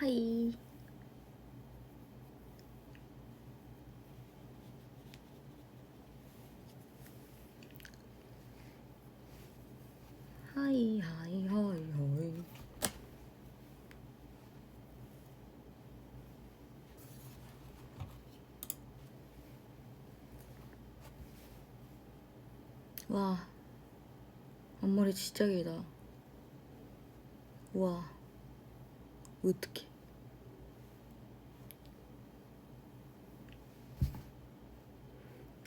하이. 하이 하이 하이 하이. 와, 앞머리 진짜 길다. 와, 어떡해.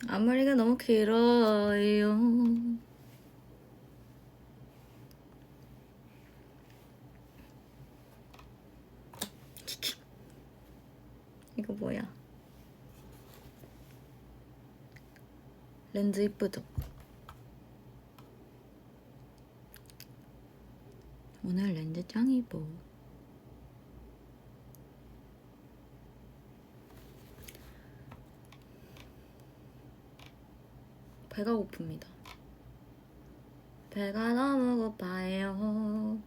앞머리가 너무 길어요. 이거 뭐야? 렌즈 이쁘죠? 오늘 렌즈 짱 이뻐. 배가 고픕니다. 배가 너무 고파요.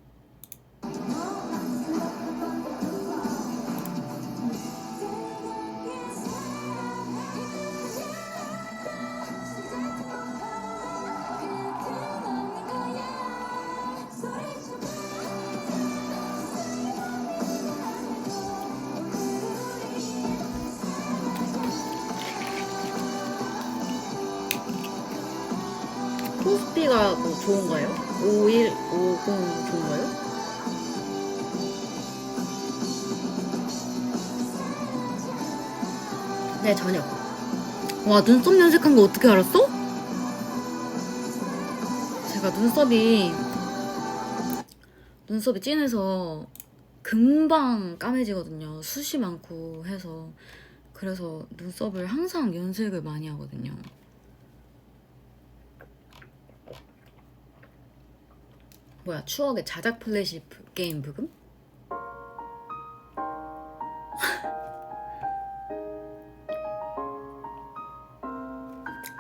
코스피가 뭐 좋은가요? 5150 좋은가요? 네, 저녁. 와, 눈썹 연색한 거 어떻게 알았어? 제가 눈썹이 진해서 금방 까매지거든요. 숱이 많고 해서. 그래서 눈썹을 항상 연색을 많이 하거든요. 뭐야, 추억의 자작 플래시 게임 부금?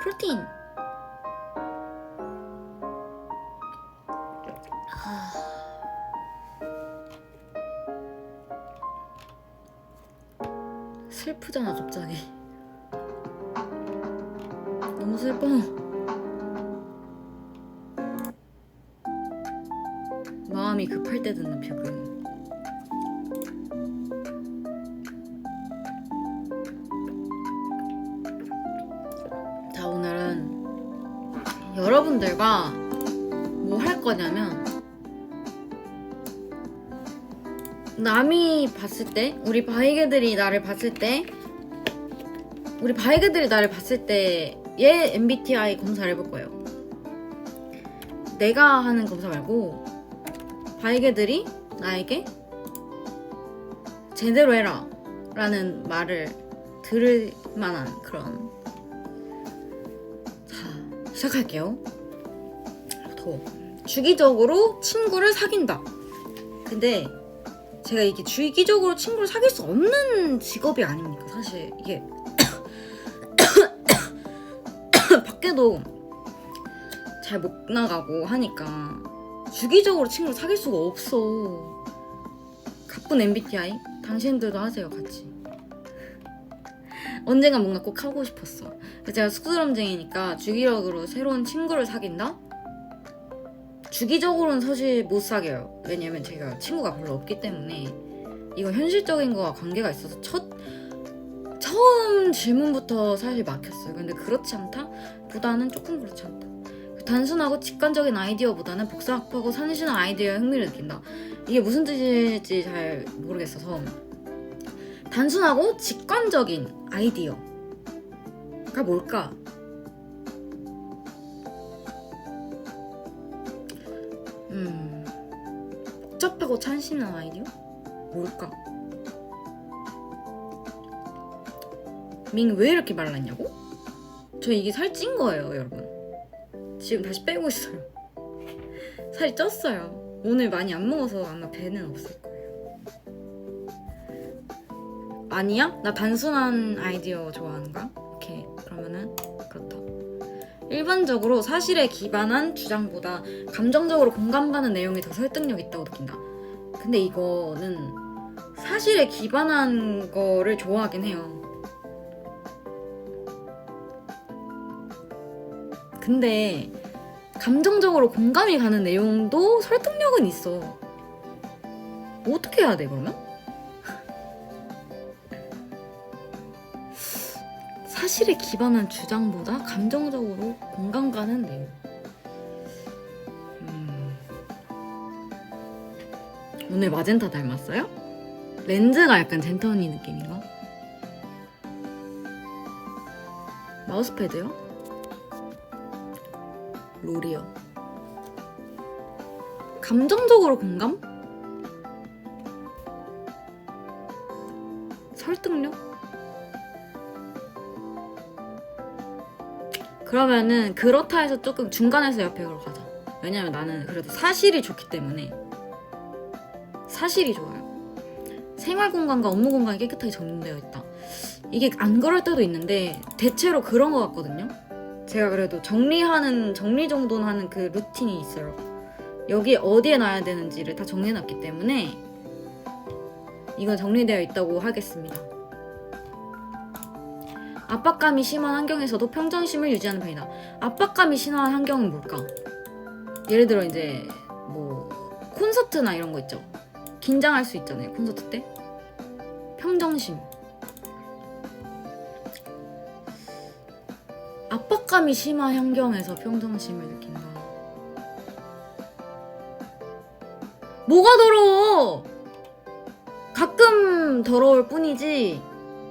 프로틴. 슬프잖아 갑자기. 너무 슬퍼. 마음이 급할 때 듣는 뷰금. 자, 오늘은 여러분들과 뭐 할 거냐면, 남이 봤을 때, 우리 바이게들이 나를 봤을 때의 MBTI 검사를 해볼 거예요. 내가 하는 검사 말고 바이게들이 나에게 제대로 해라 라는 말을 들을 만한 그런. 자, 시작할게요. 주기적으로 친구를 사귄다. 근데 제가 이게 주기적으로 친구를 사귈 수 없는 직업이 아닙니까? 사실 이게 밖에도 잘 못 나가고 하니까 주기적으로 친구를 사귈 수가 없어. 가쁜 MBTI? 당신들도 하세요, 같이. 언젠가 뭔가 꼭 하고 싶었어. 제가 쑥스럼쟁이니까 주기적으로 새로운 친구를 사귄다? 주기적으로는 사실 못 사귀어요. 왜냐면 제가 친구가 별로 없기 때문에 이거 현실적인 거와 관계가 있어서 처음 질문부터 사실 막혔어요. 근데 그렇지 않다? 보다는 조금 그렇지 않다. 단순하고 직관적인 아이디어보다는 복잡하고 산신한 아이디어에 흥미를 느낀다. 이게 무슨 뜻일지 잘 모르겠어서, 단순하고 직관적인 아이디어가 뭘까? 복잡하고 찬신한 아이디어? 뭘까? 밍 왜 이렇게 말랐냐고? 저 이게 살찐 거예요, 여러분. 지금 다시 빼고 있어요. 살이 쪘어요. 오늘 많이 안 먹어서 아마 배는 없을 거예요. 아니야? 나 단순한 아이디어 좋아하는가? 오케이, 그러면은 그렇다. 일반적으로 사실에 기반한 주장보다 감정적으로 공감가는 내용이 더 설득력 있다고 느낀다. 근데 이거는 사실에 기반한 거를 좋아하긴 해요. 근데 감정적으로 공감이 가는 내용도 설득력은 있어. 어떻게 해야 돼 그러면? 사실에 기반한 주장보다 감정적으로 공감 가는 내용. 오늘 마젠타 닮았어요? 렌즈가 약간 젠터 언니 느낌인가? 마우스패드요? 롤이요. 감정적으로 공감? 설득력? 그러면은 그렇다 해서 조금 중간에서 옆에로 가자. 왜냐면 나는 그래도 사실이 좋기 때문에. 사실이 좋아요. 생활 공간과 업무 공간이 깨끗하게 정리되어 있다. 이게 안 그럴 때도 있는데 대체로 그런 것 같거든요. 제가 그래도 정리 정도는 하는 그 루틴이 있어요. 여기 어디에 놔야 되는지를 다 정해놨기 때문에 이건 정리되어 있다고 하겠습니다. 압박감이 심한 환경에서도 평정심을 유지하는 편이다. 압박감이 심한 환경은 뭘까? 예를 들어 이제 뭐 콘서트나 이런 거 있죠. 긴장할 수 있잖아요. 콘서트 때. 평정심. 압박감이 심한 환경에서 평정심을 느낀다. 뭐가 더러워? 가끔 더러울 뿐이지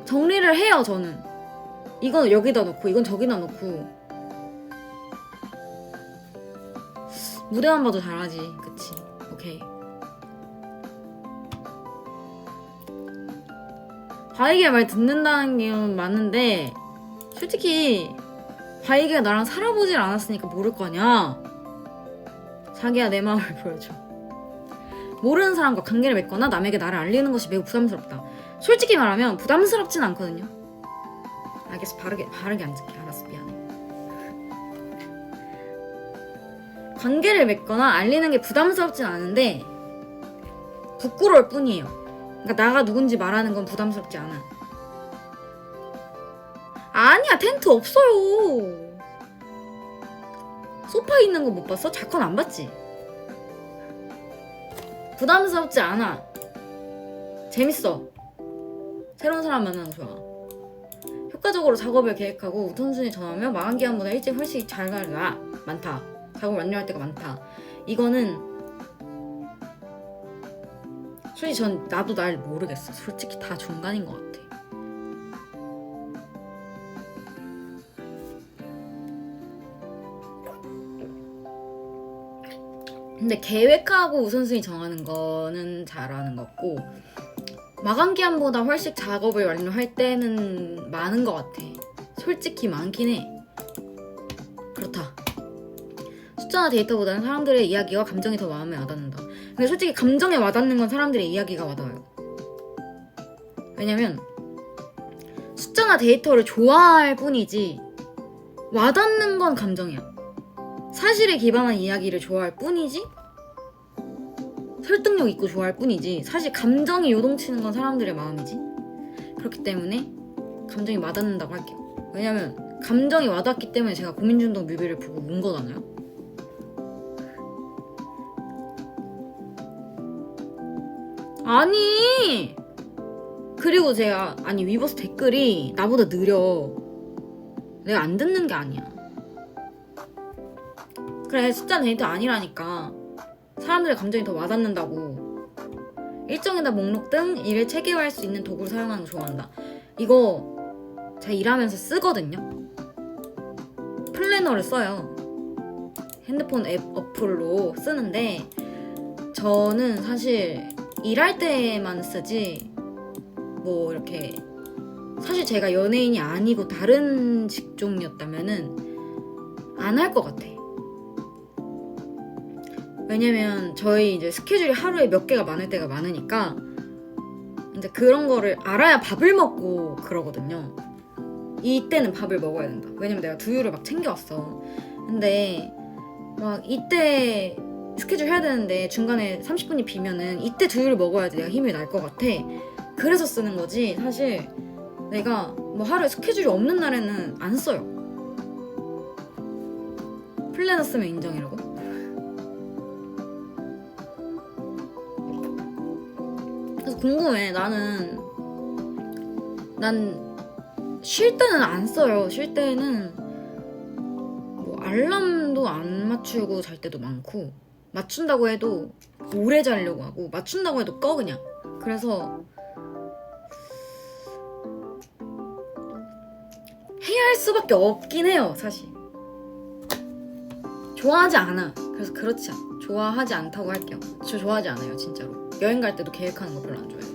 정리를 해요. 저는 이건 여기다 놓고 이건 저기다 놓고. 무대만 봐도 잘하지. 그치? 오케이. 바이게 말 듣는다는 게 맞는데 솔직히 바이게가 나랑 살아보질 않았으니까 모를 거 아니야. 자기야 내 마음을 보여줘. 모르는 사람과 관계를 맺거나 남에게 나를 알리는 것이 매우 부담스럽다. 솔직히 말하면 부담스럽진 않거든요. 알겠어. 바르게 안 듣게. 알았어. 미안해. 관계를 맺거나 알리는 게 부담스럽진 않은데 부끄러울 뿐이에요. 그러니까 나가 누군지 말하는 건 부담스럽지 않아. 아니야. 텐트 없어요. 소파에 있는 거 못 봤어? 자컨 안 봤지? 부담스럽지 않아. 재밌어. 새로운 사람 만나는 거 좋아. 효과적으로 작업을 계획하고 우선순위 정하면 마감 기한보다 일찍 훨씬 잘 가려나 많다. 작업 완료할 때가 많다. 이거는 솔직히 나도 날 모르겠어. 솔직히 다 중간인 것 같아. 근데 계획하고 우선순위 정하는 거는 잘하는 것 같고 마감 기한보다 훨씬 작업을 완료할 때는 많은 것 같아. 솔직히 많긴 해. 그렇다. 숫자나 데이터보다는 사람들의 이야기와 감정이 더 마음에 와닿는다. 근데 솔직히 감정에 와닿는 건 사람들의 이야기가 와닿아요. 왜냐면 숫자나 데이터를 좋아할 뿐이지 와닿는 건 감정이야. 사실에 기반한 이야기를 좋아할 뿐이지 설득력 있고 좋아할 뿐이지 사실 감정이 요동치는 건 사람들의 마음이지. 그렇기 때문에 감정이 와닿는다고 할게요. 왜냐면 감정이 와닿기 때문에 제가 고민중독 뮤비를 보고 운 거잖아요. 아니 그리고 제가 위버스 댓글이 나보다 느려. 내가 안 듣는 게 아니야. 그래 숫자 데이터 아니라니까. 사람들의 감정이 더 와닿는다고. 일정이나 목록 등 일을 체계화할 수 있는 도구를 사용하는 거 좋아한다. 이거 제가 일하면서 쓰거든요. 플래너를 써요. 핸드폰 앱 어플로 쓰는데 저는 사실 일할 때만 쓰지 뭐 이렇게 사실 제가 연예인이 아니고 다른 직종이었다면은 안 할 것 같아. 왜냐면 저희 이제 스케줄이 하루에 몇 개가 많을 때가 많으니까 이제 그런 거를 알아야 밥을 먹고 그러거든요. 이때는 밥을 먹어야 된다. 왜냐면 내가 두유를 막 챙겨왔어. 근데 막 이때 스케줄 해야 되는데 중간에 30분이 비면은 이때 두유를 먹어야지 내가 힘이 날 것 같아. 그래서 쓰는 거지. 사실 내가 뭐 하루에 스케줄이 없는 날에는 안 써요. 플래너 쓰면 인정이라고? 그래서 궁금해. 난 쉴 때는 안 써요. 쉴 때는 뭐 알람도 안 맞추고 잘 때도 많고, 맞춘다고 해도 오래 자려고 하고, 맞춘다고 해도 꺼 그냥. 그래서 해야 할 수밖에 없긴 해요. 사실 좋아하지 않아. 그래서 그렇지 않아. 좋아하지 않다고 할게요. 저 좋아하지 않아요 진짜로. 여행 갈 때도 계획하는 거 별로 안 좋아해요.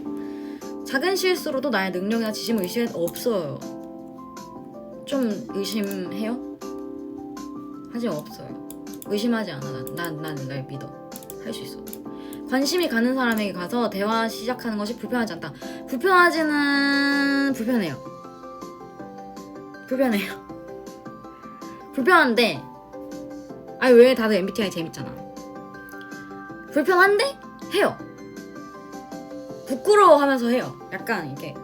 작은 실수로도 나의 능력이나 지심을 의심해 없어요. 좀 의심해요? 하지만 없어요. 의심하지 않아. 난 날 믿어. 할 수 있어. 관심이 가는 사람에게 가서 대화 시작하는 것이 불편하지 않다. 불편해요. 불편한데, 아니 왜 다들 MBTI 재밌잖아. 불편한데 해요. 부끄러워하면서 해요. 약간 이게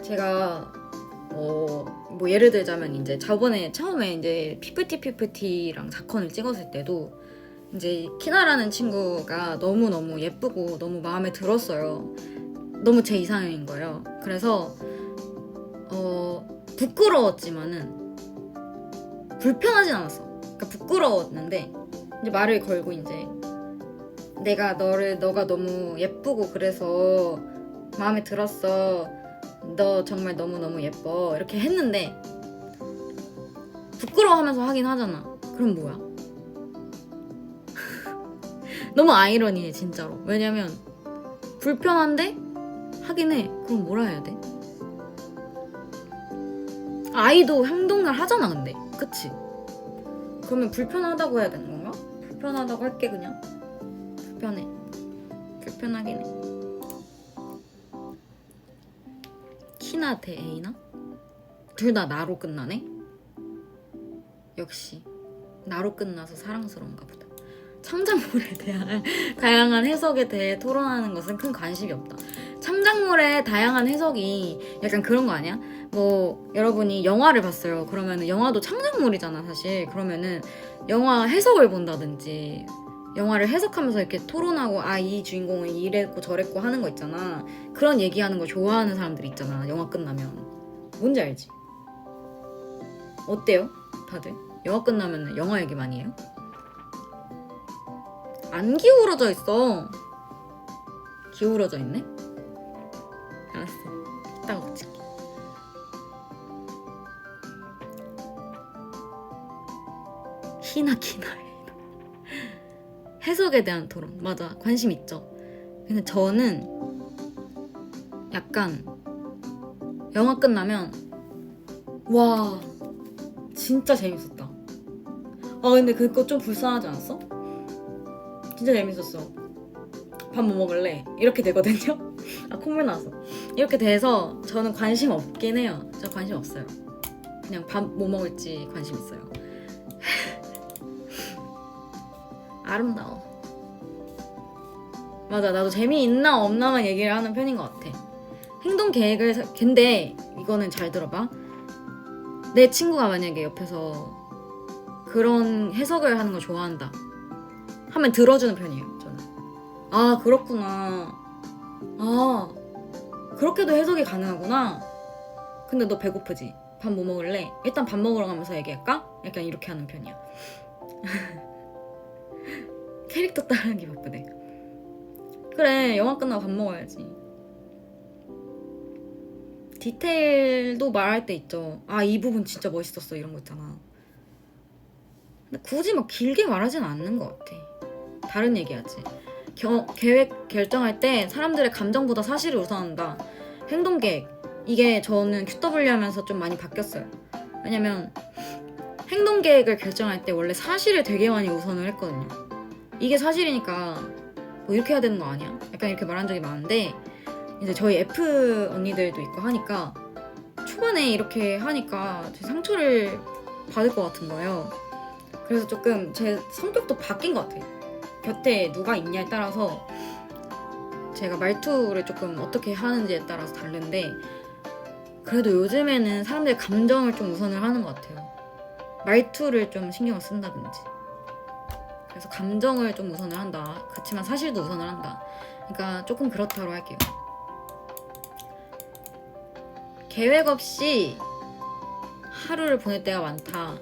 제가 뭐 예를 들자면 이제 저번에 처음에 이제 PPT랑 사건을 찍었을 때도 이제 키나라는 친구가 너무 예쁘고 너무 마음에 들었어요. 너무 제 이상형인 거예요. 그래서 부끄러웠지만은 불편하진 않았어. 그러니까 부끄러웠는데 이제 말을 걸고 이제 너가 너무 예쁘고 그래서 마음에 들었어. 너 정말 너무 예뻐. 이렇게 했는데 부끄러워하면서 하긴 하잖아. 그럼 뭐야? 너무 아이러니해 진짜로. 왜냐면 불편한데 하긴 해. 그럼 뭐라 해야 돼? 아이도 행동을 하잖아 근데. 그치? 그러면 불편하다고 해야 되는 건가? 불편하다고 할게 그냥. 불편하긴 해. 키나 대 A나? 둘 다 나로 끝나네? 역시 나로 끝나서 사랑스러운가 보다. 창작물에 대한 다양한 해석에 대해 토론하는 것은 큰 관심이 없다. 창작물의 다양한 해석이 약간 그런 거 아니야? 뭐 여러분이 영화를 봤어요. 그러면은 영화도 창작물이잖아 사실. 그러면은 영화 해석을 본다든지 영화를 해석하면서 이렇게 토론하고 이 주인공은 이랬고 저랬고 하는 거 있잖아. 그런 얘기하는 거 좋아하는 사람들이 있잖아. 영화 끝나면. 뭔지 알지? 어때요? 다들? 영화 끝나면 영화 얘기 많이 해요? 안 기울어져 있어. 기울어져 있네? 알았어. 이따가 고칠게. 키나 해석에 대한 토론. 맞아. 관심 있죠. 근데 저는 약간 영화 끝나면 와 진짜 재밌었다. 근데 그거 좀 불쌍하지 않았어? 진짜 재밌었어. 밥 뭐 먹을래? 이렇게 되거든요? 콧물 나왔어. 이렇게 돼서 저는 관심 없긴 해요. 저 관심 없어요. 그냥 밥 뭐 먹을지 관심 있어요. 아름다워. 맞아. 나도 재미있나 없나만 얘기를 하는 편인 것 같아. 행동 계획을 근데 이거는 잘 들어봐. 내 친구가 만약에 옆에서 그런 해석을 하는 거 좋아한다 하면 들어주는 편이에요. 저는. 그렇구나. 그렇게도 해석이 가능하구나. 근데 너 배고프지? 밥 뭐 먹을래? 일단 밥 먹으러 가면서 얘기할까? 약간 이렇게 하는 편이야. 캐릭터 따라하기 바쁘네. 그래, 영화 끝나고 밥 먹어야지. 디테일도 말할 때 있죠. 이 부분 진짜 멋있었어 이런 거 있잖아. 근데 굳이 막 길게 말하진 않는 것 같아. 다른 얘기하지. 계획 결정할 때 사람들의 감정보다 사실을 우선한다. 행동 계획. 이게 저는 QW 하면서 좀 많이 바뀌었어요. 왜냐면 행동 계획을 결정할 때 원래 사실을 되게 많이 우선을 했거든요. 이게 사실이니까 뭐 이렇게 해야 되는 거 아니야? 약간 이렇게 말한 적이 많은데 이제 저희 F 언니들도 있고 하니까 초반에 이렇게 하니까 제 상처를 받을 것 같은 거예요. 그래서 조금 제 성격도 바뀐 것 같아요. 곁에 누가 있냐에 따라서 제가 말투를 조금 어떻게 하는지에 따라서 다른데, 그래도 요즘에는 사람들이 감정을 좀 우선을 하는 것 같아요. 말투를 좀 신경을 쓴다든지. 그래서 감정을 좀 우선을 한다. 그렇지만 사실도 우선을 한다. 그러니까 조금 그렇다로 할게요. 계획 없이 하루를 보낼 때가 많다.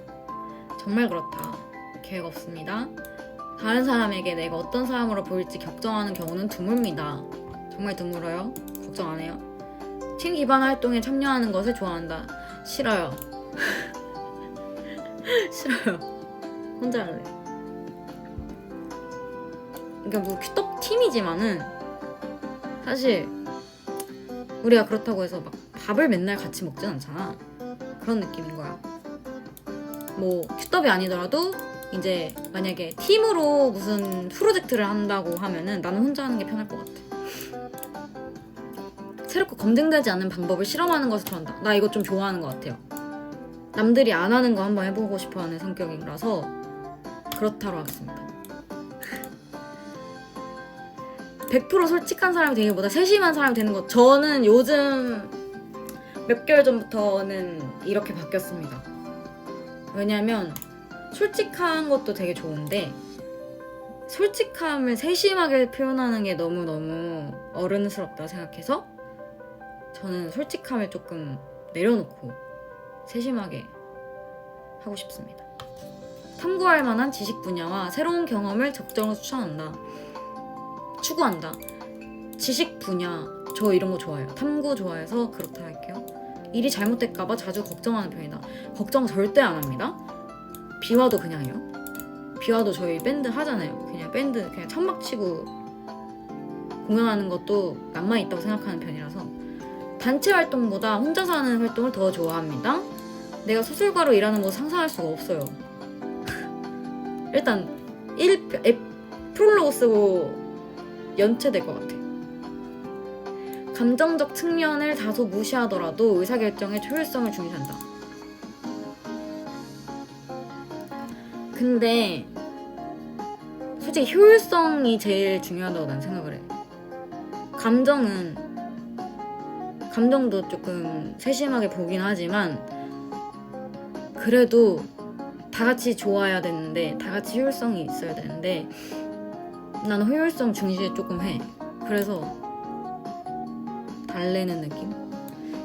정말 그렇다. 계획 없습니다. 다른 사람에게 내가 어떤 사람으로 보일지 걱정하는 경우는 드뭅니다. 정말 드물어요. 걱정 안 해요. 팀 기반 활동에 참여하는 것을 좋아한다. 싫어요. 싫어요. 혼자 할래. 그러니까 뭐 큐떡 팀이지만은 사실 우리가 그렇다고 해서 막 밥을 맨날 같이 먹진 않잖아. 그런 느낌인 거야. 뭐 큐떡이 아니더라도 이제 만약에 팀으로 무슨 프로젝트를 한다고 하면은 나는 혼자 하는 게 편할 것 같아. 새롭고 검증되지 않은 방법을 실험하는 것을 좋아한다. 나 이거 좀 좋아하는 것 같아요. 남들이 안 하는 거 한번 해보고 싶어하는 성격이라서 그렇다로 하겠습니다. 100% 솔직한 사람이 되기보다 세심한 사람이 되는 것, 저는 요즘 몇 개월 전부터는 이렇게 바뀌었습니다. 왜냐면 솔직한 것도 되게 좋은데 솔직함을 세심하게 표현하는 게 너무너무 어른스럽다고 생각해서 저는 솔직함을 조금 내려놓고 세심하게 하고 싶습니다. 탐구할 만한 지식 분야와 새로운 경험을 적극적으로 추구한다. 지식 분야, 저 이런 거 좋아해요. 탐구 좋아해서 그렇다 할게요. 일이 잘못될까봐 자주 걱정하는 편이다. 걱정 절대 안 합니다. 비와도 그냥 해요. 비와도 저희 밴드 하잖아요. 그냥 밴드 그냥 천막 치고 공연하는 것도 낭만 있다고 생각하는 편이라서 단체 활동보다 혼자서 하는 활동을 더 좋아합니다. 내가 소설가로 일하는 거 상상할 수가 없어요. 일단 프롤로그 쓰고 연체될 것 같아. 감정적 측면을 다소 무시하더라도 의사결정의 효율성을 중시한다. 근데 솔직히 효율성이 제일 중요하다고 난 생각을 해. 감정도 조금 세심하게 보긴 하지만 그래도 다 같이 좋아야 되는데, 다 같이 효율성이 있어야 되는데 나는 효율성 중시 조금 해. 그래서 달래는 느낌?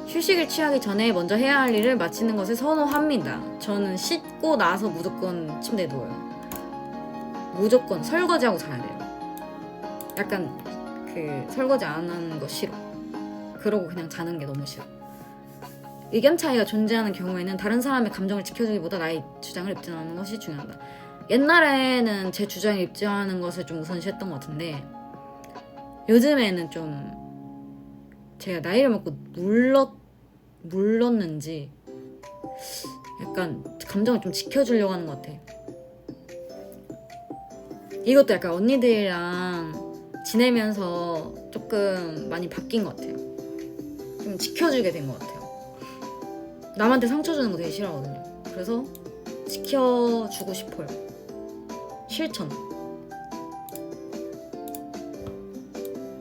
휴식을 취하기 전에 먼저 해야 할 일을 마치는 것을 선호합니다. 저는 씻고 나서 무조건 침대에 누워요. 무조건 설거지하고 자야 돼요. 약간 그 설거지 안 하는 거 싫어. 그러고 그냥 자는 게 너무 싫어. 의견 차이가 존재하는 경우에는 다른 사람의 감정을 지켜주기보다 나의 주장을 입증하는 것이 중요하다. 옛날에는 제 주장을 입증하는 것을 좀 우선시했던 것 같은데 요즘에는 좀 제가 나이를 먹고 물렀는지 약간 감정을 좀 지켜주려고 하는 것 같아. 이것도 약간 언니들이랑 지내면서 조금 많이 바뀐 것 같아요. 좀 지켜주게 된 것 같아요. 남한테 상처 주는 거 되게 싫어하거든요. 그래서 지켜주고 싶어요. 실천.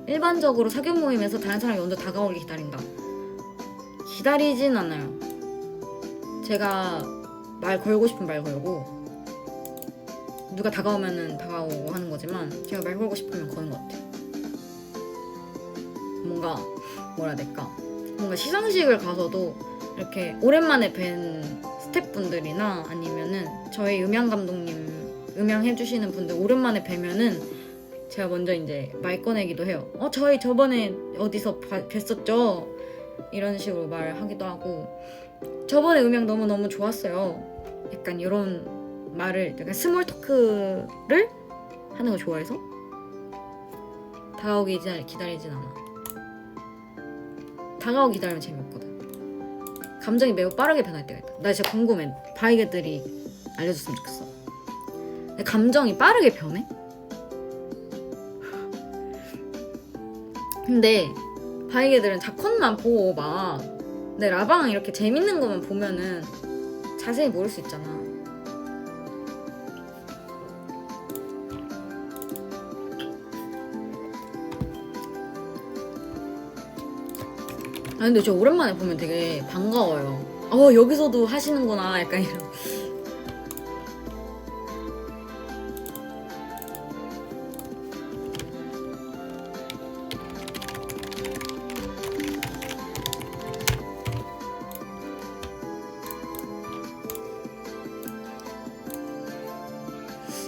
일반적으로 사교 모임에서 다른 사람이 먼저 다가오길 기다린다. 기다리진 않아요. 제가 말 걸고 싶으면 말 걸고 누가 다가오면은 다가오고 하는 거지만 제가 말 걸고 싶으면 거는 것 같아요. 뭔가 뭐라 해야 될까? 뭔가 시상식을 가서도 이렇게 오랜만에 뵌 스태프분들이나 아니면은 저희 음향 감독님 음향 해주시는 분들 오랜만에 뵈면은 제가 먼저 이제 말 꺼내기도 해요. 저희 저번에 어디서 뵀었죠? 이런 식으로 말하기도 하고 저번에 음향 너무너무 좋았어요. 약간 이런 말을 약간 스몰 토크를 하는 거 좋아해서 다가오기 기다리진 않아. 다가오기 기다리면 재미없거든. 감정이 매우 빠르게 변할 때가 있다. 나 진짜 궁금해. 바이게들이 알려줬으면 좋겠어. 근데 감정이 빠르게 변해? 근데 바이게들은 자컷만 보고 막 내 라방 이렇게 재밌는 거만 보면은 자세히 모를 수 있잖아. 아 근데 저 오랜만에 보면 되게 반가워요. 여기서도 하시는구나 약간 이런.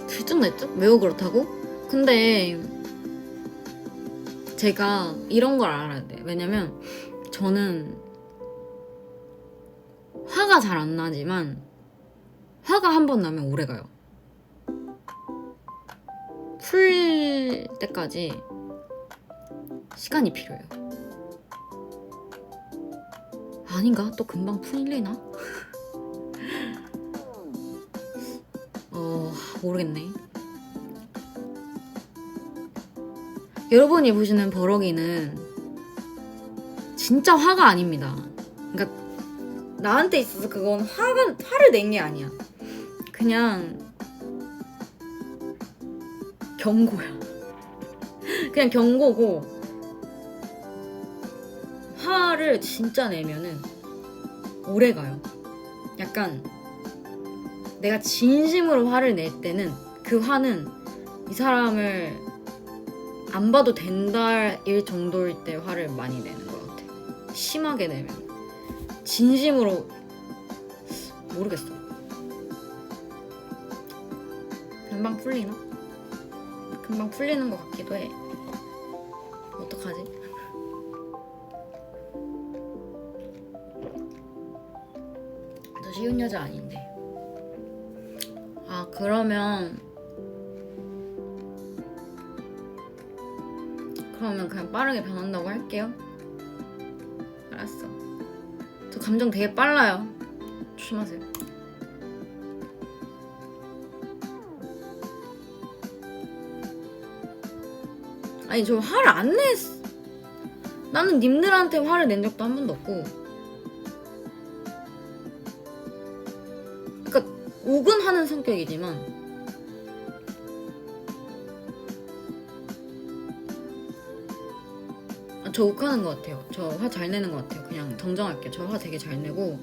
들쭉날쭉? 매우 그렇다고? 근데 제가 이런 걸 알아야 돼요. 왜냐면 저는 화가 잘 안 나지만 화가 한 번 나면 오래 가요. 풀릴 때까지 시간이 필요해요. 아닌가? 또 금방 풀리나? 모르겠네. 여러분이 보시는 버럭이는 진짜 화가 아닙니다. 그러니까 나한테 있어서 그건 화를 낸 게 아니야. 그냥 경고야. 그냥 경고고, 화를 진짜 내면은 오래 가요. 약간 내가 진심으로 화를 낼 때는 그 화는 이 사람을 안 봐도 된다일 정도일 때 화를 많이 내는 것 같아. 심하게 내면. 진심으로 모르겠어. 금방 풀리나? 금방 풀리는 것 같기도 해. 어떡하지? 저 쉬운 여자 아닌데. 그러면 그냥 빠르게 변한다고 할게요. 알았어. 저 감정 되게 빨라요. 조심하세요. 아니 저 화를 안 냈어. 나는 님들한테 화를 낸 적도 한 번도 없고. 그러니까 우근하는 성격이지만 저 욱하는 것 같아요. 저 화 잘 내는 것 같아요. 그냥 정정할게요. 저 화 되게 잘 내고,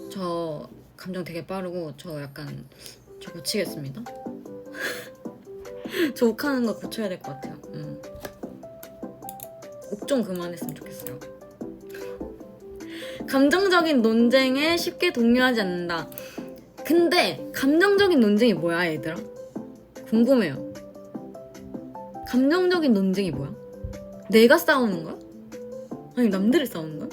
저 감정 되게 빠르고, 저 고치겠습니다. 저 욱하는 거 고쳐야 될 것 같아요. 욱 좀 그만했으면 좋겠어요. 감정적인 논쟁에 쉽게 동요하지 않는다. 근데 감정적인 논쟁이 뭐야 얘들아? 궁금해요. 감정적인 논쟁이 뭐야? 내가 싸우는 거야? 아니 남들이 싸우는 거야?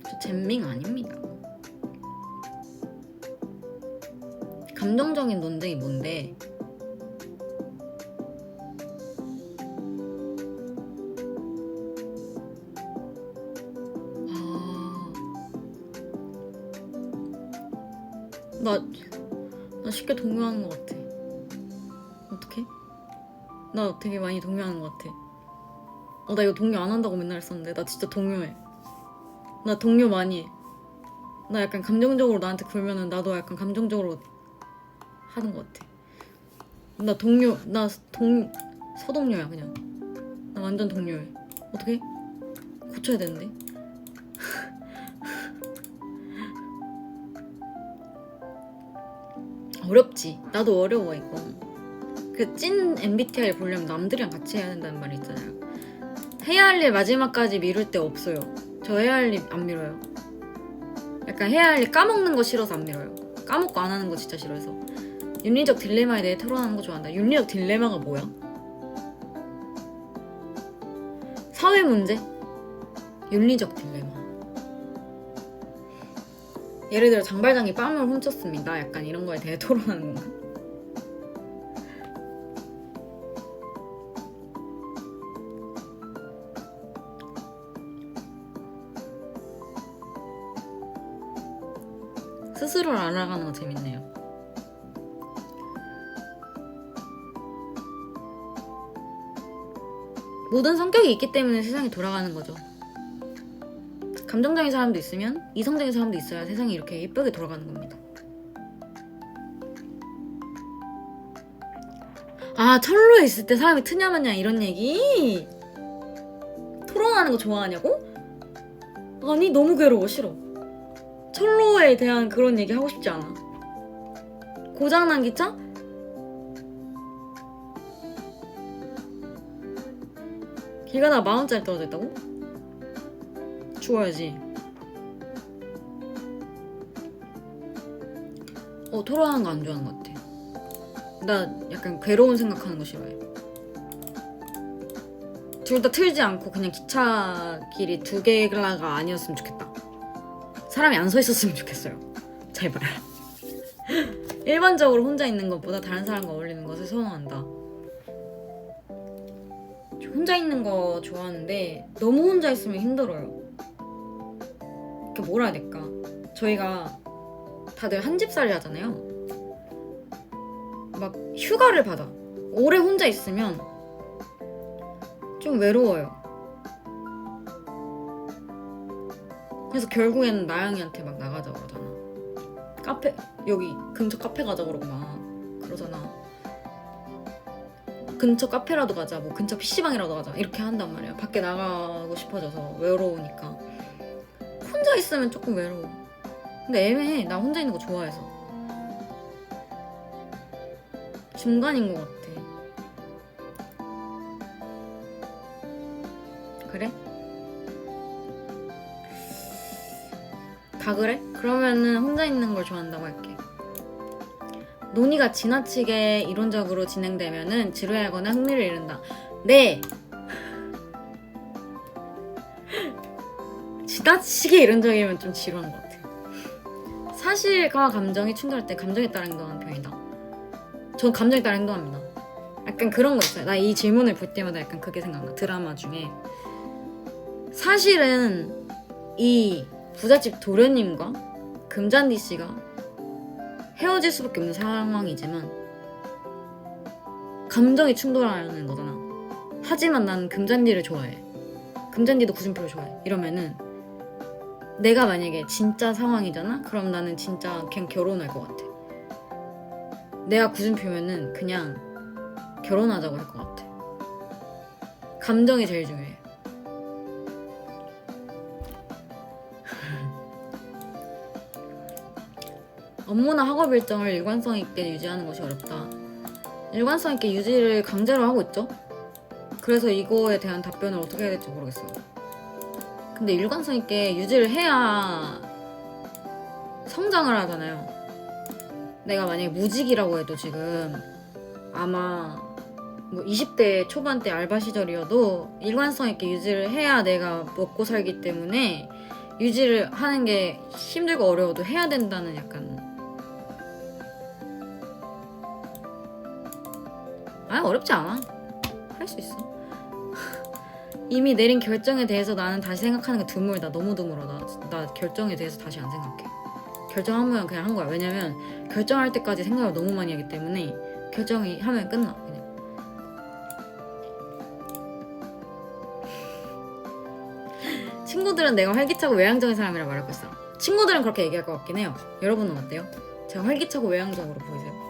저 잼밍 아닙니다. 감정적인 논쟁이 뭔데? 나 쉽게 동요하는 것 같아. 어떡해? 나 되게 많이 동요하는 것 같아. 나 이거 동요 안 한다고 맨날 했었는데 나 진짜 동요해. 나 동요 많이 해. 나 약간 감정적으로 나한테 굴면은 나도 약간 감정적으로 하는 것 같아. 나 서동요야 그냥. 나 완전 동요해. 어떡해? 고쳐야 되는데. 어렵지. 나도 어려워 이거. 그 찐 MBTI 보려면 남들이랑 같이 해야 된다는 말이 있잖아요. 해야 할 일 마지막까지 미룰 때 없어요. 저 해야 할 일 안 미뤄요. 약간 해야 할 일 까먹는 거 싫어서 안 미뤄요. 까먹고 안 하는 거 진짜 싫어해서. 윤리적 딜레마에 대해 토론하는 거 좋아한다. 윤리적 딜레마가 뭐야? 사회 문제? 윤리적 딜레마. 예를 들어 장발장이 빵을 훔쳤습니다. 약간 이런 거에 대해 토론하는 건가? 스스로를 알아가는 거 재밌네요. 모든 성격이 있기 때문에 세상이 돌아가는 거죠. 감정적인 사람도 있으면 이성적인 사람도 있어야 세상이 이렇게 예쁘게 돌아가는 겁니다. 아, 철로에 있을 때 사람이 트냐마냐 이런 얘기? 토론하는 거 좋아하냐고? 아니, 너무 괴로워. 싫어. 철로에 대한 그런 얘기 하고 싶지 않아. 고장난 기차? 길 가다가 10,000원짜리 떨어져 있다고? 죽어야지. 토론하는 거 안 좋아하는 것 같아. 나 약간 괴로운 생각하는 거 싫어해. 둘 다 틀지 않고 그냥 기차길이 2개가 아니었으면 좋겠다. 사람이 안 서 있었으면 좋겠어요. 제발. 일반적으로 혼자 있는 것보다 다른 사람과 어울리는 것을 선호한다. 저 혼자 있는 거 좋아하는데 너무 혼자 있으면 힘들어요. 이렇게 뭐라 해야 될까? 저희가 다들 한 집살이 하잖아요. 막 휴가를 받아. 오래 혼자 있으면 좀 외로워요. 그래서 결국에는 나영이한테 막 나가자 그러잖아. 카페, 여기 근처 카페 가자 그러고 막 그러잖아. 근처 카페라도 가자, 뭐 근처 PC방이라도 가자 이렇게 한단 말이야. 밖에 나가고 싶어져서 외로우니까. 혼자 있으면 조금 외로워. 근데 애매해. 나 혼자 있는 거 좋아해서. 중간인 것 같아. 그래? 다 그래? 그러면은 혼자 있는 걸 좋아한다고 할게. 논의가 지나치게 이론적으로 진행되면은 지루해하거나 흥미를 잃는다. 네! 지나치게 이론적이면 좀 지루한 것 같아. 사실과 감정이 충돌할 때 감정에 따라 행동하는 편이다. 전 감정에 따라 행동합니다. 약간 그런 거 있어요. 나 이 질문을 볼 때마다 약간 그게 생각나. 드라마 중에 사실은 이 부잣집 도련님과 금잔디 씨가 헤어질 수밖에 없는 상황이지만 감정이 충돌하는 거잖아. 하지만 나는 금잔디를 좋아해. 금잔디도 구준표를 좋아해. 이러면은 내가 만약에 진짜 상황이잖아? 그럼 나는 진짜 그냥 결혼할 것 같아. 내가 구준표면은 그냥 결혼하자고 할 것 같아. 감정이 제일 중요해. 업무나 학업 일정을 일관성 있게 유지하는 것이 어렵다. 일관성 있게 유지를 강제로 하고 있죠? 그래서 이거에 대한 답변을 어떻게 해야 될지 모르겠어요. 근데 일관성 있게 유지를 해야 성장을 하잖아요. 내가 만약에 무직이라고 해도 지금 아마 뭐 20대 초반 때 알바 시절이어도 일관성 있게 유지를 해야 내가 먹고 살기 때문에 유지를 하는 게 힘들고 어려워도 해야 된다는 약간 어렵지 않아. 할 수 있어. 이미 내린 결정에 대해서 나는 다시 생각하는 게 드물다. 너무 드물어. 나 결정에 대해서 다시 안 생각해. 결정하면 그냥 한 거야. 왜냐면 결정할 때까지 생각을 너무 많이 하기 때문에 결정이 하면 끝나. 그냥. 친구들은 내가 활기차고 외향적인 사람이라 말할 거 있어. 친구들은 그렇게 얘기할 것 같긴 해요. 여러분은 어때요? 제가 활기차고 외향적으로 보이세요?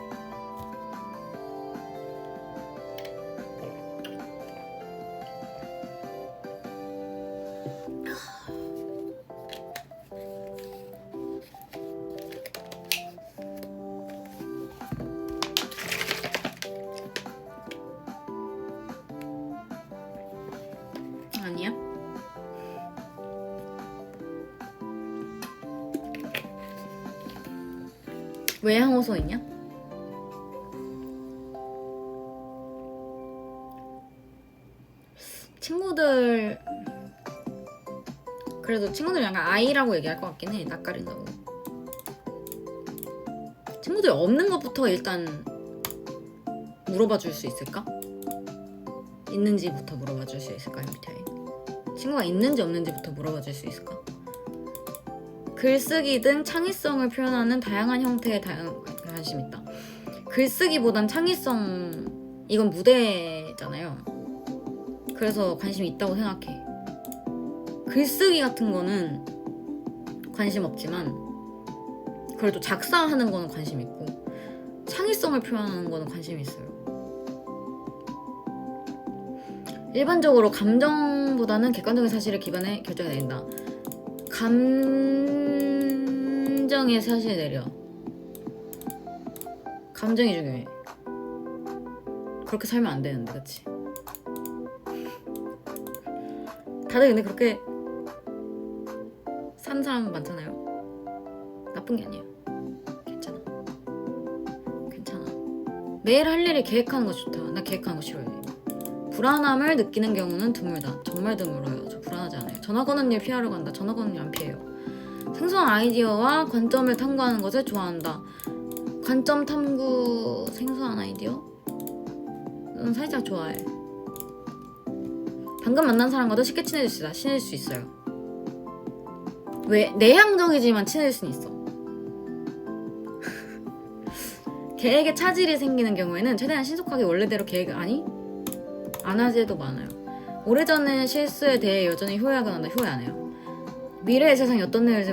아니야? 외향 호소 있냐? 친구들 그래도 친구들 약간 아이라고 얘기할 것 같긴 해. 낯가린다고. 친구들 없는 것부터 일단 물어봐 줄 수 있을까? 있는지부터 물어봐 줄 수 있을까? MBTI 친구가 있는지 없는지부터 물어봐 줄 수 있을까? 글쓰기 등 창의성을 표현하는 다양한 형태의 관심 있다. 글쓰기보단 창의성, 이건 무대잖아요. 그래서 관심이 있다고 생각해. 글쓰기 같은 거는 관심 없지만 그래도 작사하는 거는 관심 있고 창의성을 표현하는 거는 관심이 있어요. 일반적으로 감정보다는 객관적인 사실에 기반해 결정이 내린다. 감정의 사실을 내려. 감정이 중요해. 그렇게 살면 안 되는데, 그치? 다들 근데 그렇게 사는 사람 많잖아요. 나쁜 게 아니에요. 괜찮아. 매일 할 일을 계획하는 거 좋다. 나 계획하는 거 싫어해. 불안함을 느끼는 경우는 드물다. 정말 드물어요. 저 불안하지 않아요. 전화 거는 일 피하려고 한다. 전화 거는 일 안 피해요. 생소한 아이디어와 관점을 탐구하는 것을 좋아한다. 관점 탐구, 생소한 아이디어? 난 살짝 좋아해. 방금 만난 사람과도 쉽게 친해질 수 있어요. 왜? 내향적이지만 친해질 수는 있어. 계획에 차질이 생기는 경우에는 최대한 신속하게 원래대로 계획을 안 할 때도 많아요. 오래전의 실수에 대해 여전히 후회하거나 후회 안 해요. 미래의 세상이 어떤 미래의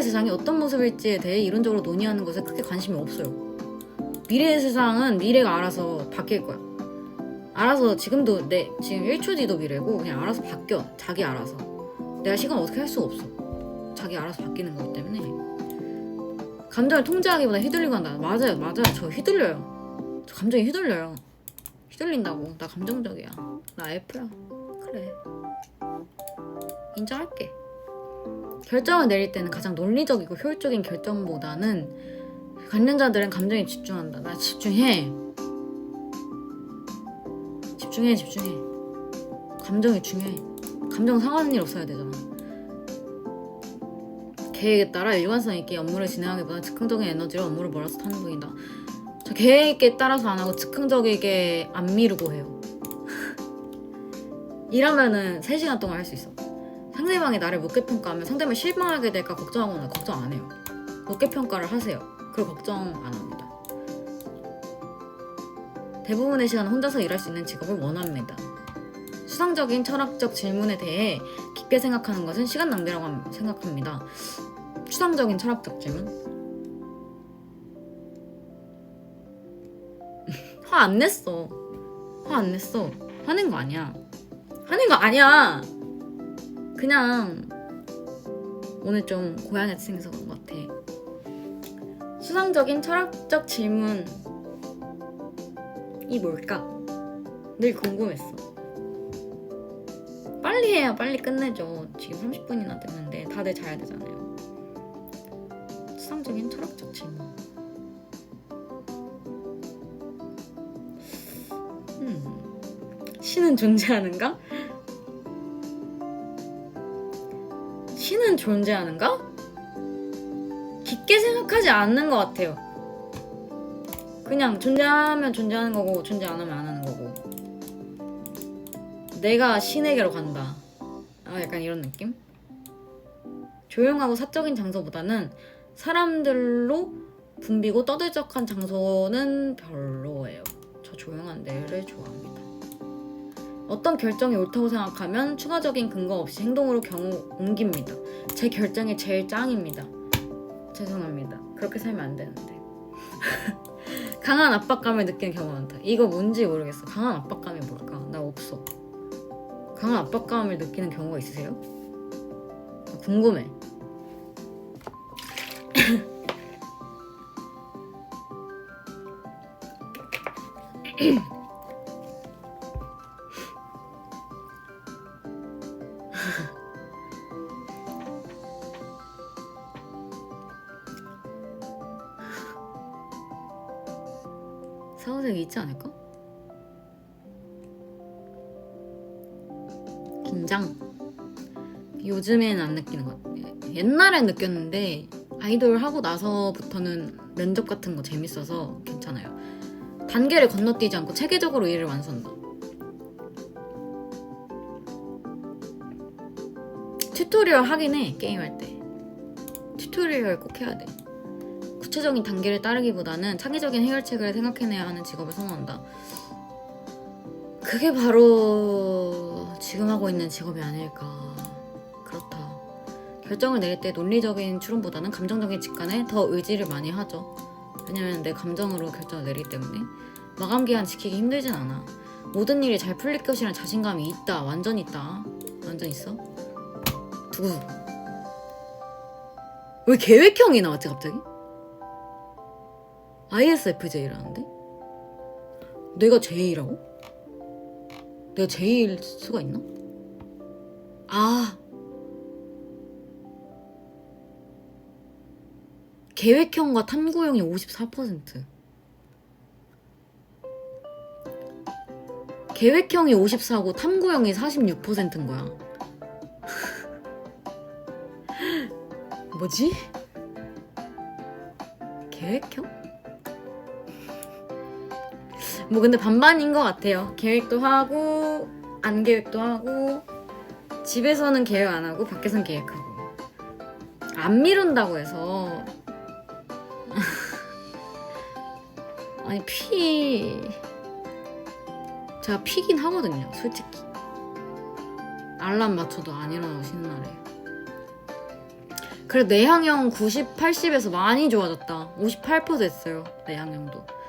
세상이 어떤 모습일지에 대해 이론적으로 논의하는 것에 크게 관심이 없어요. 미래의 세상은 미래가 알아서 바뀔 거야. 알아서 지금 1초 뒤도 미래고 그냥 알아서 바뀌어. 자기 알아서. 내가 시간 어떻게 할 수가 없어. 자기 알아서 바뀌는 거기 때문에 감정을 통제하기보다 휘둘리고 한다. 맞아요. 저 휘둘려요. 저 감정이 휘둘려요. 휘둘린다고. 나 감정적이야. 나 F야. 그래. 인정할게. 결정을 내릴 때는 가장 논리적이고 효율적인 결정보다는 관련자들은 감정에 집중한다. 나 집중해. 감정이 중요해. 감정 상하는 일 없어야 되잖아. 계획에 따라 일관성 있게 업무를 진행하기보다 즉흥적인 에너지로 업무를 몰아서 타는 분이다. 저 계획에 따라서 안 하고 즉흥적이게 안 미루고 해요. 일하면은 3시간 동안 할 수 있어. 상대방이 나를 높게 평가하면 상대방이 실망하게 될까 걱정하거나 걱정 안 해요. 높게 평가를 하세요. 그리고 걱정 안 합니다. 대부분의 시간은 혼자서 일할 수 있는 직업을 원합니다. 수상적인 철학적 질문에 대해 깊게 생각하는 것은 시간 낭비라고 생각합니다. 추상적인 철학적 질문? 화 안 냈어. 화낸 거 아니야. 그냥 오늘 좀 고양이같이 생겨서 그런 것 같아. 수상적인 철학적 질문이 뭘까? 늘 궁금했어. 빨리 해야 빨리 끝내죠. 지금 30분이나 됐는데 다들 자야 되잖아요. 수상적인 철학적 질문. 신은 존재하는가? 신은 존재하는가? 깊게 생각하지 않는 것 같아요. 그냥 존재하면 존재하는 거고 존재 안 하면 안 하는 거고. 내가 신에게로 간다. 약간 이런 느낌? 조용하고 사적인 장소보다는 사람들로 붐비고 떠들썩한 장소는 별로예요. 저 조용한 데를 좋아합니다. 어떤 결정이 옳다고 생각하면 추가적인 근거 없이 행동으로 경우 옮깁니다. 제 결정이 제일 짱입니다. 죄송합니다. 그렇게 살면 안 되는데. 강한 압박감을 느끼는 경우가 많다. 이거 뭔지 모르겠어. 강한 압박감이 뭘까? 나 없어. 강한 압박감을 느끼는 경우가 있으세요? 궁금해. 사후색이 있지 않을까? 긴장? 요즘에는 안 느끼는 것 같아. 옛날엔 느꼈는데 아이돌 하고 나서부터는 면접 같은 거 재밌어서 괜찮아요. 단계를 건너뛰지 않고 체계적으로 일을 완수한다. 튜토리얼 하긴 해. 게임할 때 튜토리얼 꼭 해야 돼. 구체적인 단계를 따르기보다는 창의적인 해결책을 생각해내야 하는 직업을 선호한다. 그게 바로 지금 하고 있는 직업이 아닐까. 그렇다. 결정을 내릴 때 논리적인 추론보다는 감정적인 직관에 더 의지를 많이 하죠. 왜냐면 내 감정으로 결정을 내리기 때문에. 마감 기한 지키기 힘들진 않아. 모든 일이 잘 풀릴 것이라는 자신감이 있다. 완전 있다. 완전 있어. 두구. 왜 계획형이 나왔지 갑자기? ISFJ라는데? 내가 J라고? 내가 J일 수가 있나? 아, 계획형과 탐구형이 54%. 계획형이 54고 탐구형이 46%인 거야. 뭐지? 계획형? 뭐 근데 반반인 것 같아요. 계획도 하고 안 계획도 하고 집에서는 계획 안 하고 밖에서는 계획하고 안 미룬다고 해서 아니 제가 피긴 하거든요. 솔직히 알람 맞춰도 안 일어나고 쉬는 날에. 그래 내향형 90, 80에서 많이 좋아졌다. 58% 됐어요. 내향형도.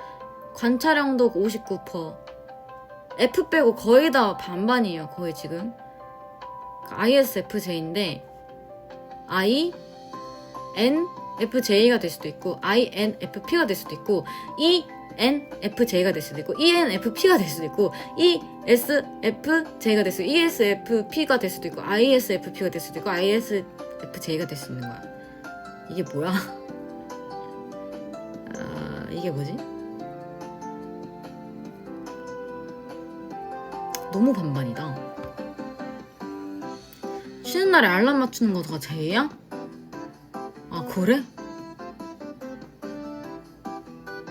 관찰형도 59%. F 빼고 거의 다 반반이에요. 거의 지금. ISFJ인데 INFJ가 될 수도 있고 INFP가 될 수도 있고 ENFJ가 될 수도 있고 ENFP가 될 수도 있고 ESFJ가 될 수도 있고 ESFP가 될 수도 있고 ISFP가 될 수도 있고 ISFJ가 될 수 있는 거야. 이게 뭐야? 이게 뭐지? 너무 반반이다. 쉬는 날에 알람 맞추는 거 다 J야? 아 그래?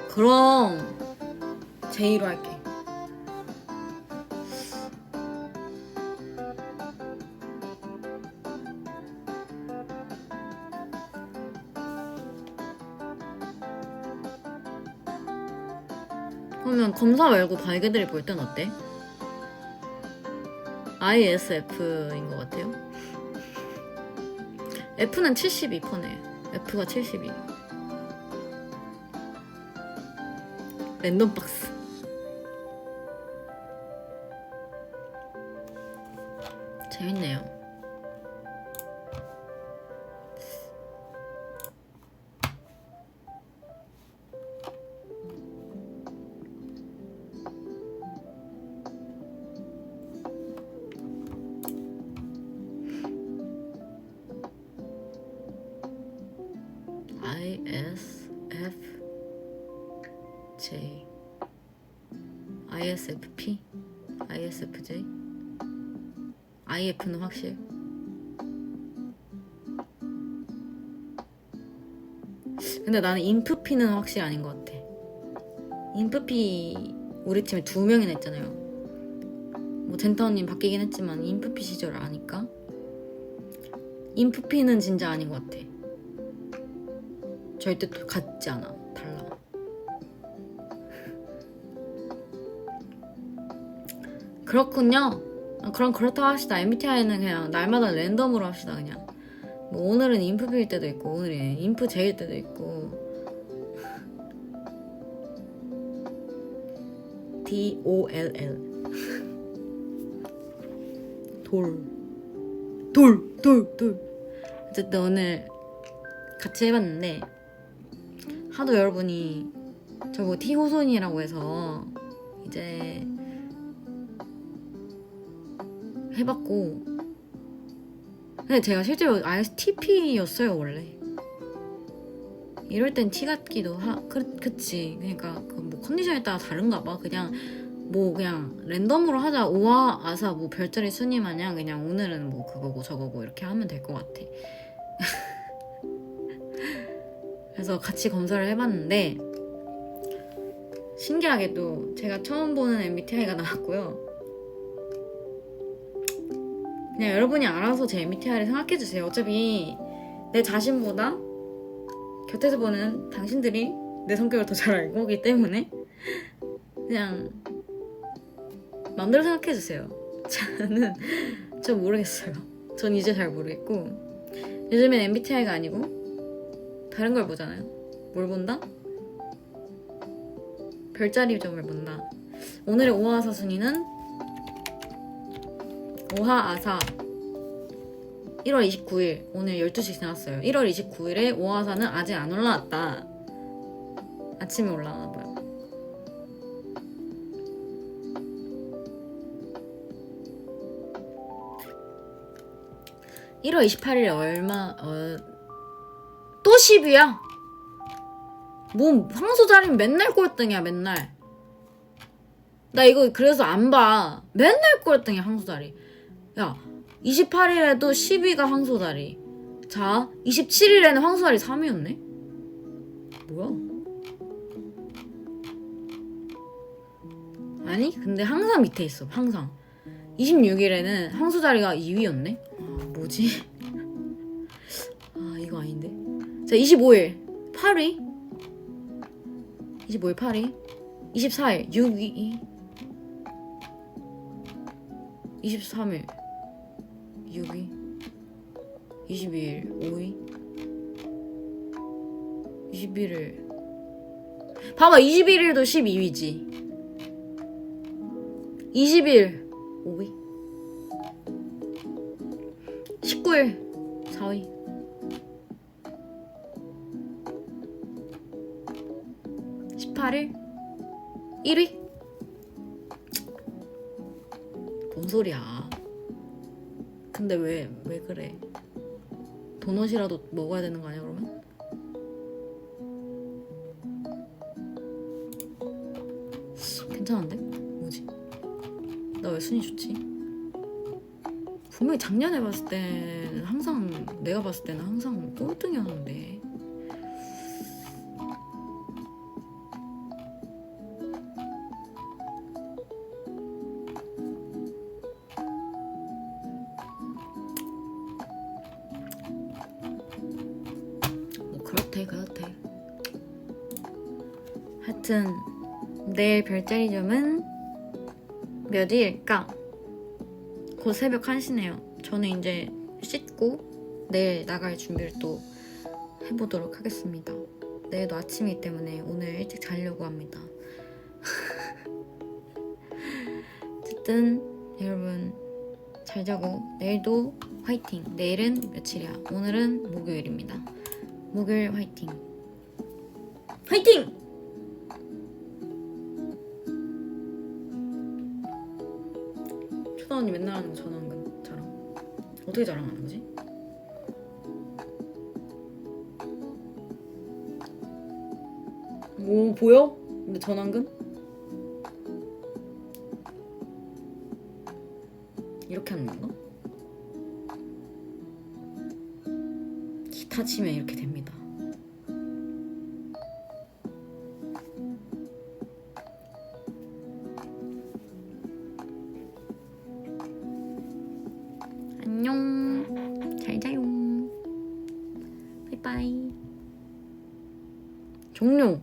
그럼 J로 할게. 그러면 검사 말고 발개들이 볼 땐 어때? ISF인 것 같아요. F는 72%네. F가 72. 랜덤 박스. 재밌네요. ISFJ, ISFP, ISFJ, IF는 확실. 근데 나는 인프피는 확실히 아닌 것 같아. 인프피 우리 팀에 2명이나 있잖아요. 뭐 젠타언님 바뀌긴 했지만 인프피 시절을 아니까 인프피는 진짜 아닌 것 같아. 절대 같지 않아. 달라. 그렇군요. 그럼 그렇다고 합시다. MBTI는 그냥 날마다 랜덤으로 합시다. 그냥 뭐 오늘은 인프피일 때도 있고 오늘은 인프제일 때도 있고. DOLL 돌. 어쨌든 오늘 같이 해봤는데 하도 여러분이 저거 T호손이라고 해서 이제 해봤고, 근데 제가 실제로 ISTP였어요 원래. 이럴 땐 T 같기도 그치. 그러니까 그 뭐 컨디션에 따라 다른가 봐. 그냥 랜덤으로 하자. 오와 아사 뭐 별자리 순위 마냥 그냥 오늘은 뭐 그거고 저거고 이렇게 하면 될 것 같아. 그래서 같이 검사를 해봤는데 신기하게도 제가 처음 보는 MBTI가 나왔고요. 그냥 여러분이 알아서 제 MBTI를 생각해주세요. 어차피 내 자신보다 곁에서 보는 당신들이 내 성격을 더 잘 알고 오기 때문에 그냥 마음대로 생각해주세요. 전 모르겠어요. 전 이제 잘 모르겠고 요즘엔 MBTI가 아니고 다른 걸 보잖아요. 뭘 본다? 별자리점을 본다. 오늘의 오하아사 순위는 오하아사 1월 29일 오늘 12시 지났어요. 1월 29일에 오하아사는 아직 안 올라왔다. 아침에 올라왔나봐요. (1월 28일에) 얼마 또 10위야? 뭐 황소자리는 맨날 꼴등이야. 맨날 나 이거 그래서 안 봐. 맨날 꼴등이야 황소자리. 야 28일에도 10위가 황소자리. 자 27일에는 황소자리 3위였네? 뭐야? 아니 근데 항상 밑에 있어. 항상 26일에는 황소자리가 2위였네? 아 뭐지? 아 이거 아닌데. 자 25일 8위 25일 8위 24일 6위 23일 6위 22일 5위 21일 봐봐 21일도 12위지 20일 5위 19일 4위 18일 1위? 뭔 소리야. 근데 왜 그래. 도넛이라도 먹어야 되는 거 아니야 그러면? 괜찮은데? 뭐지? 나 왜 순위 좋지? 분명히 작년에 봤을 때는 항상 내가 봤을 때는 항상 꼴등이었는데 뭐 그렇대. 하여튼 내일 별자리점은 몇 위일까? 곧 새벽 1시네요. 저는 이제 씻고 내일 나갈 준비를 또 해보도록 하겠습니다. 내일도 아침이기 때문에 오늘 일찍 자려고 합니다. 어쨌든 여러분 잘 자고 내일도 화이팅. 내일은 며칠이야? 오늘은 목요일입니다. 목요일 화이팅. 화이팅! 초다 언니 맨날 하는 거 전화한 자랑. 어떻게 자랑하는 거지? 오 보여? 근데 전완근? 이렇게 하는 건가? 기타 치면 이렇게 됩니다. 안녕. 잘 자요. 바이바이. 종료.